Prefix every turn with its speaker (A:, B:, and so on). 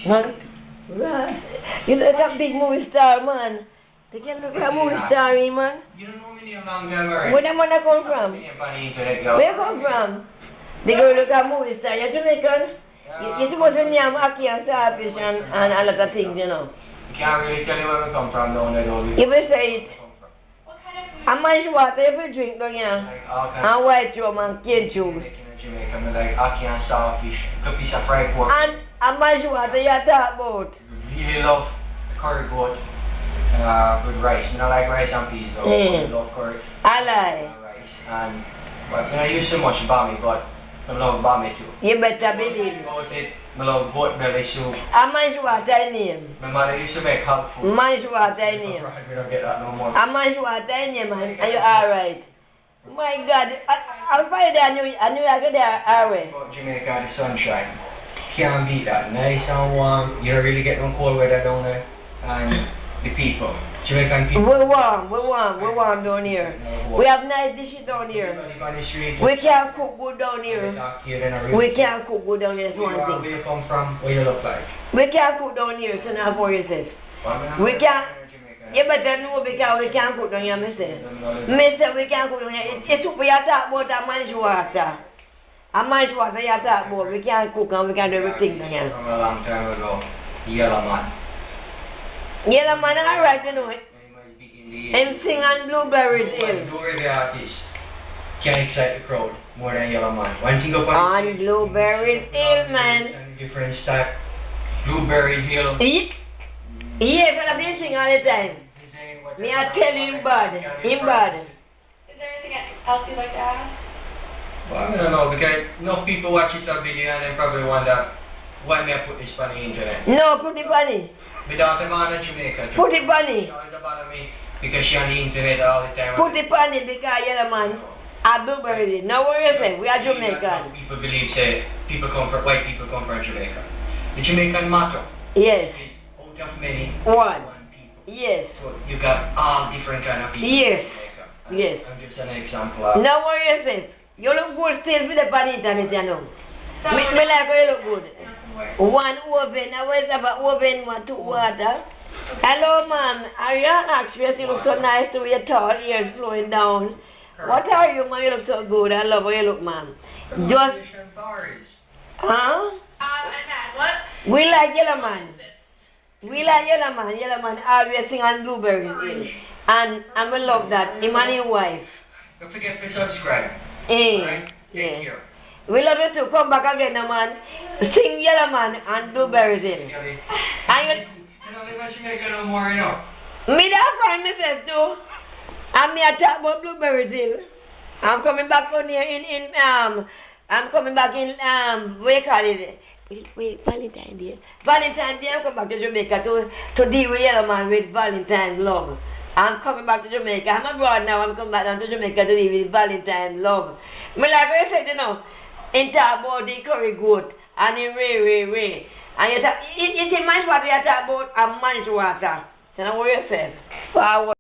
A: Man, right. You look a big movie star, man. They can look at a movie star, man.
B: You don't know me name long time, right?
A: Where the man come from? Where you come from? They go look at a movie star. You're Jamaican? You're supposed to name Aki and Starfish and a lot of things, you know.
B: You can't really tell you where we come from down there, though.
A: You will say it. And much water if you drink down here. And white rum and cane juice.
B: Jamaican, like Aki and Starfish, a piece of fried pork.
A: And much water you talk about?
B: Really love curry goat with rice. You know, like rice and peas, though. I love curry.
A: I like.
B: Rice. And, but I use so much bami, but I love bami too.
A: You better believe.
B: I love goat belly soup.
A: And much water name?
B: My mother used to make hot food.
A: Much water name?
B: We don't get that no more.
A: And much water name, man? Are you alright? My God, I'll find it. I knew I could there alright.
B: Jamaica, the sunshine. Can't beat that. Nice and warm. You don't really get no cold weather down there. And the people. Jamaican people.
A: We're warm down here. We have nice dishes down here. We can't cook good down here. We can't cook good down here, that's one thing.
B: Where you come from, what you look like.
A: We can't cook down here, so now for yourself. We can't. You better know because we can't cook down here, myself. Myself, we can't cook down here. It's soup we have to talk about and manage water. And manage water you have to talk about. We can't cook and we can't do everything down here.
B: From a long time ago, Yellow Man.
A: Yellow Man, alright, you know it. And sing on Blueberry's Hill.
B: Blueberry artist can excite the crowd more than Yellow Man. One thing up
A: on Blueberry's Hill, man.
B: Different style. Blueberry Hill.
A: Yeah, but I've been singing all the time. Me, I tell you, him bad. Him bad.
C: Is there anything else you'd like to add?
B: Well, I don't know, because enough people watch this video and they probably wonder why me I put this on the internet.
A: No, put it on it.
B: My daughter gone to Jamaica.
A: Put it on it.
B: She always bother me because she on the internet all the time.
A: Put it on it because Yellow Man are Blueberry. Now what you say? We are Jamaican.
B: People believe say white people come from Jamaica. The Jamaican motto.
A: Yes.
B: Of many,
A: one
B: people.
A: Yes.
B: So you got all different kind of people.
A: Yes. Yes.
B: I'm just an example.
A: Now what you say? You look good still with the pan internet, you know. Me like how you look good. One oven, I was about oven, two water. Hello, ma'am. Are you an actress? You look so nice with your tall ears flowing down. What are you, ma'am? You look so good. I love how you look, ma'am. Just. Huh?
C: What?
A: We like Yellow Man. We like Yellow Man. Yellow Man always sing on Blueberry's Hill. And we love that. Him and his wife.
B: Don't forget to subscribe.
A: Right?
B: Take care.
A: We love you too. Come back again, man. Sing Yellow Man and Blueberry's Hill. And
B: you know, they must make it no more, you know.
A: Me that find myself too. And me I talk about Blueberry's Hill. I'm coming back on here I'm coming back in what you call it? Wait, Valentine's Day. Valentine's Day, I'm coming back to Jamaica to deal with Yellow Man with Valentine's love. I'm coming back to Jamaica. I'm abroad now. I'm coming back down to Jamaica to deal with Valentine's love. Me like I said, you know, in talk about the curry goat and the ray. And you talk, it's in man's water you talk about and man's water. So now what you say? Forward.